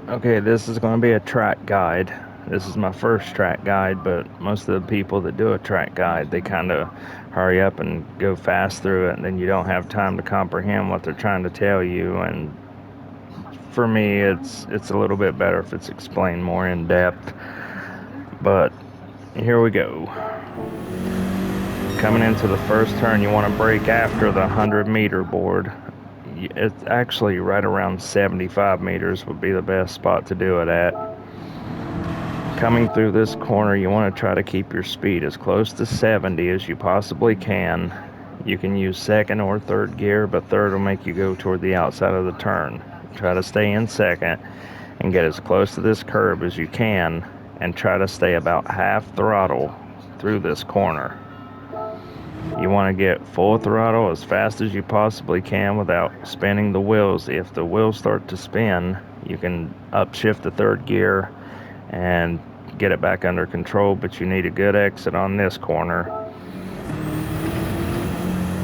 Okay, this is going to be a track guide. This is my first track guide, but most of the people that do a track guide, they kind of hurry up and go fast through it, and then you don't have time to comprehend what they're trying to tell you. And for me, it's a little bit better if it's explained more in depth. But here we go. Coming into the first turn, you want to brake after the 100-meter board. It's actually right around 75 meters would be the best spot to do it at. Coming through this corner, you want to try to keep your speed as close to 70 as you possibly can. You can use second or third gear, but third will make you go toward the outside of the turn. Try to stay in second and get as close to this curb as you can, and try to stay about half throttle through this corner. You want to get full throttle as fast as you possibly can without spinning the wheels. If the wheels start to spin, you can upshift the third gear and get it back under control, but you need a good exit on this corner.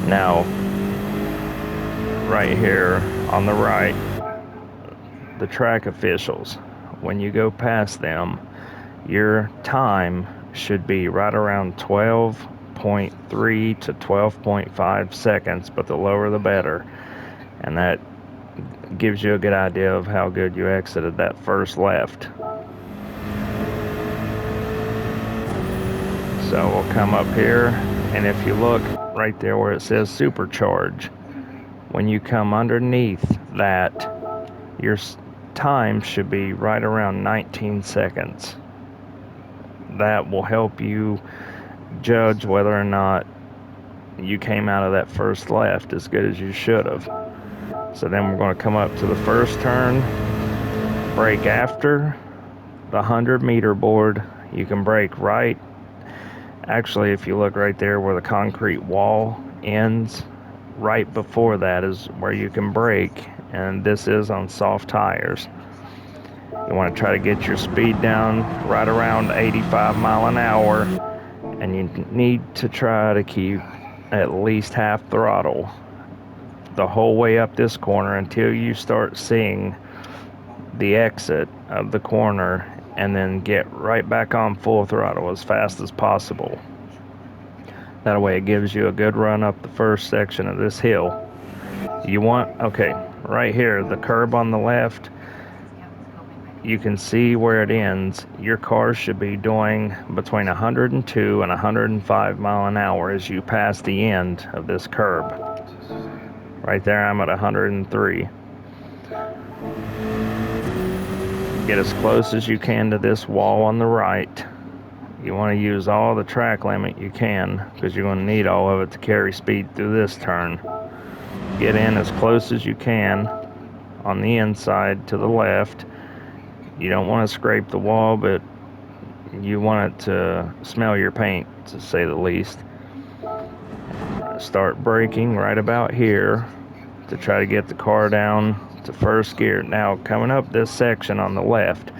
Now, right here on the right, the track officials, when you go past them, your time should be right around 12.3 to 12.5 seconds, but the lower the better. And that gives you a good idea of how good you exited that first left. So we'll come up here, and if you look right there where it says supercharge, when you come underneath that, your time should be right around 19 seconds. That will help you judge whether or not you came out of that first left as good as you should have. So then we're going to come up to the first turn, brake after the 100-meter board. You can brake right. Actually, if you look right there where the concrete wall ends, right before that is where you can brake, and this is on soft tires. You want to try to get your speed down right around 85 mile an hour, and you need to try to keep at least half throttle the whole way up this corner until you start seeing the exit of the corner, and then get right back on full throttle as fast as possible. That way it gives you a good run up the first section of this hill. You want, okay, right here, the curb on the left, you can see where it ends. Your car should be doing between 102 and 105 mile an hour as you pass the end of this curb. Right there, I'm at 103. Get as close as you can to this wall on the right. You want to use all the track limit you can, because you're going to need all of it to carry speed through this turn. Get in as close as you can on the inside to the left. You don't want to scrape the wall, but you want it to smell your paint, to say the least. Start braking right about here to try to get the car down to first gear. Now, coming up this section on the left,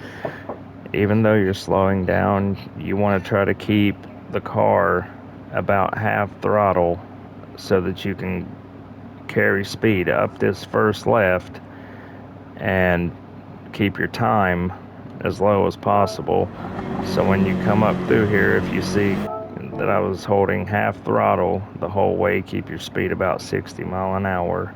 even though you're slowing down, you want to try to keep the car about half throttle so that you can carry speed up this first left and keep your time as low as possible. So when you come up through here, if you see that I was holding half throttle the whole way, keep your speed about 60 mile an hour.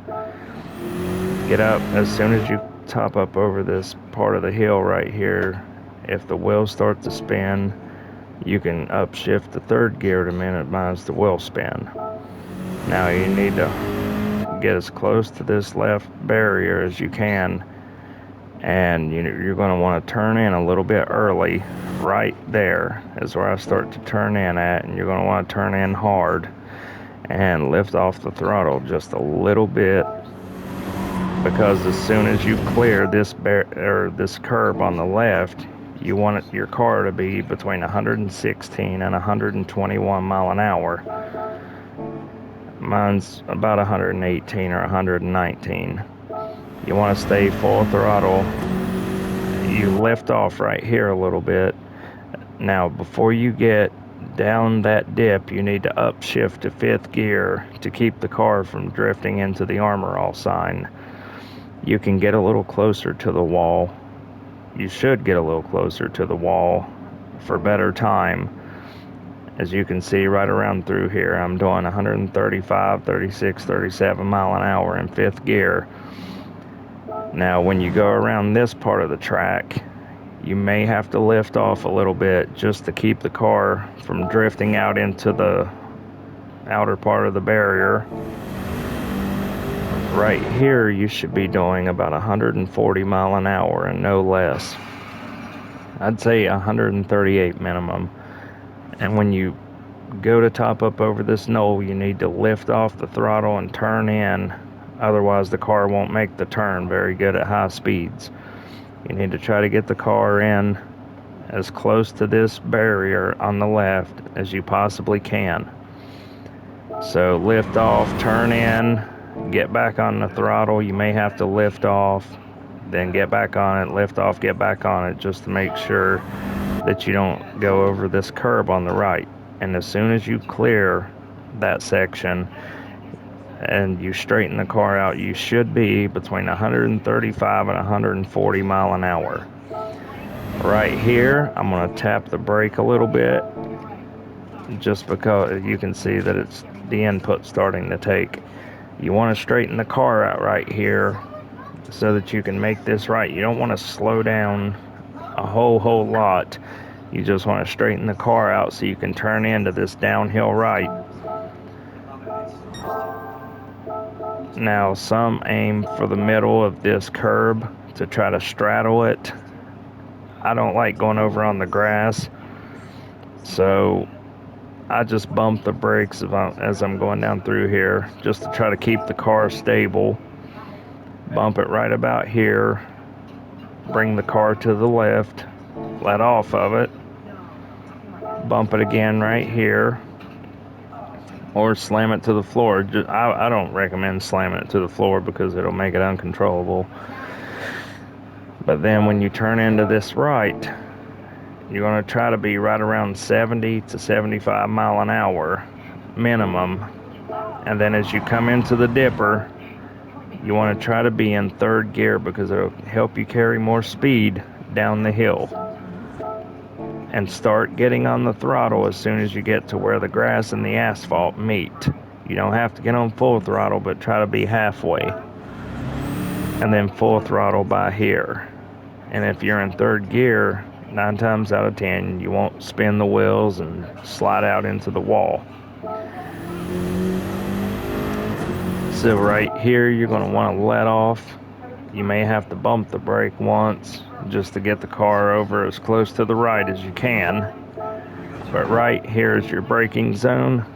Get up as soon as you top up over this part of the hill right here. If the wheels start to spin, you can upshift the third gear to minimize the wheel spin. Now you need to get as close to this left barrier as you can, and you're going to want to turn in a little bit early. Right there is where I start to turn in at, and you're going to want to turn in hard and lift off the throttle just a little bit, because as soon as you clear this this curb on the left, you want your car to be between 116 and 121 mile an hour. Mine's about 118 or 119. You want to stay full throttle. You lift off right here a little bit. Now, before you get down that dip, you need to upshift to fifth gear to keep the car from drifting into the Armor All sign. You can get a little closer to the wall you should get a little closer to the wall for better time. As you can see right around through here, I'm doing 135, 36, 37 mile an hour in 5th gear. Now when you go around this part of the track, you may have to lift off a little bit just to keep the car from drifting out into the outer part of the barrier. Right here you should be doing about 140 mile an hour and no less. I'd say 138 minimum. And when you go to top up over this knoll, you need to lift off the throttle and turn in. Otherwise the car won't make the turn very good at high speeds. You need to try to get the car in as close to this barrier on the left as you possibly can. So lift off, turn in, get back on the throttle. You may have to lift off, then get back on it, lift off, get back on it, just to make sure that you don't go over this curb on the right. And as soon as you clear that section and you straighten the car out, you should be between 135 and 140 mile an hour. Right here, I'm going to tap the brake a little bit, just because you can see that it's the input starting to take. You want to straighten the car out right here so that you can make this right. You don't want to slow down a whole lot. You just want to straighten the car out so you can turn into this downhill right. Now some aim for the middle of this curb to try to straddle it. I don't like going over on the grass, so I just bump the brakes as I'm going down through here, just to try to keep the car stable. Bump it right about here, bring the car to the left, let off of it, bump it again right here, or slam it to the floor. I don't recommend slamming it to the floor because it'll make it uncontrollable. But then when you turn into this right, you're going to try to be right around 70 to 75 mile an hour minimum. And then as you come into the dipper, you want to try to be in 3rd gear because it'll help you carry more speed down the hill. And start getting on the throttle as soon as you get to where the grass and the asphalt meet. You don't have to get on full throttle, but try to be halfway. And then full throttle by here. And if you're in 3rd gear, 9 times out of 10, you won't spin the wheels and slide out into the wall. So right here, you're going to want to let off. You may have to bump the brake once just to get the car over as close to the right as you can. But right here is your braking zone.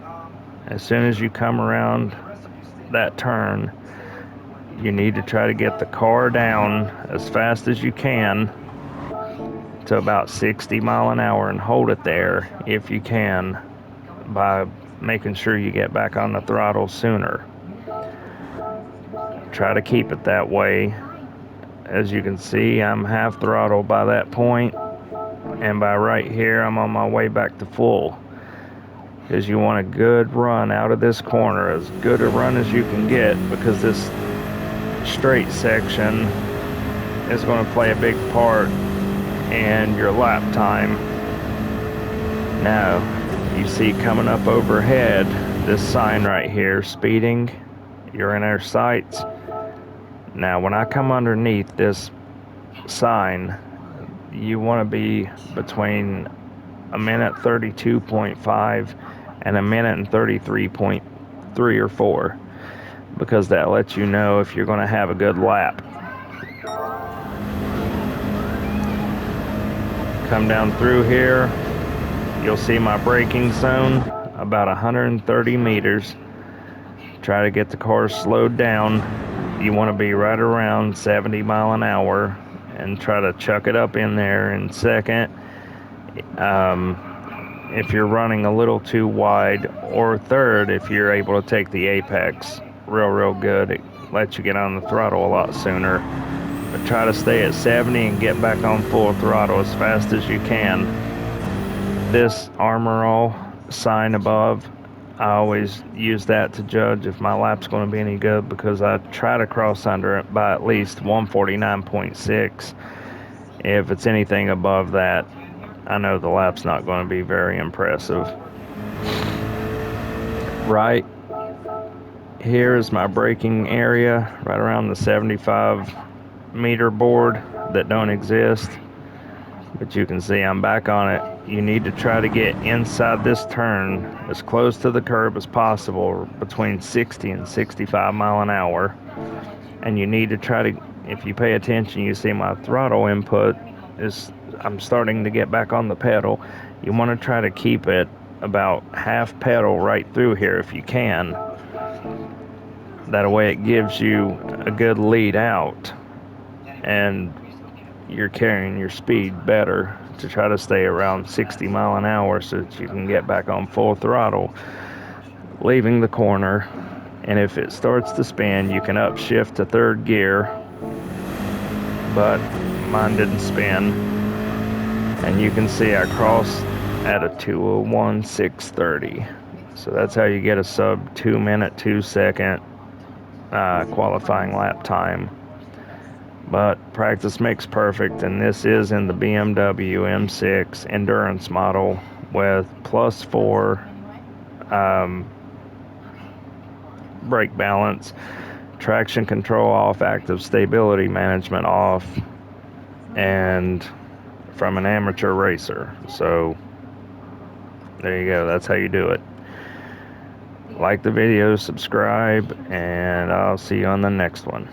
As soon as you come around that turn, you need to try to get the car down as fast as you can to about 60 mile an hour and hold it there if you can, by making sure you get back on the throttle sooner. Try to keep it that way. As you can see, I'm half throttle by that point, and by right here I'm on my way back to full, because you want a good run out of this corner, as good a run as you can get, because this straight section is going to play a big part in your lap time. Now you see coming up overhead this sign right here, speeding, you're in our sights. Now when I come underneath this sign, you want to be between a minute 32.5 and a minute and 33.3 or 4, because that lets you know if you're going to have a good lap. Come down through here, you'll see my braking zone about 130 meters. Try to get the car slowed down. You want to be right around 70 mile an hour and try to chuck it up in there in 2nd. If you're running a little too wide, or 3rd if you're able to take the apex real good. It lets you get on the throttle a lot sooner. But try to stay at 70 and get back on full throttle as fast as you can. This Armor All sign above, I always use that to judge if my lap's going to be any good, because I try to cross under it by at least 149.6. If it's anything above that, I know the lap's not going to be very impressive. Right here is my braking area, right around the 75 meter board that don't exist. But you can see I'm back on it. You need to try to get inside this turn as close to the curb as possible, between 60 and 65 mile an hour. And you need to try to, if you pay attention, you see my throttle input is, I'm starting to get back on the pedal. You want to try to keep it about half pedal right through here if you can. That way it gives you a good lead out, and you're carrying your speed better to try to stay around 60 mile an hour so that you can get back on full throttle, leaving the corner. And if it starts to spin, you can upshift to third gear, but mine didn't spin. And you can see I crossed at a 2:01.630. So that's how you get a sub 2 minute 2 second qualifying lap time. But practice makes perfect, and this is in the BMW M6 endurance model with +4 brake balance, traction control off, active stability management off, and from an amateur racer. So there you go, that's how you do it. Like the video, subscribe, and I'll see you on the next one.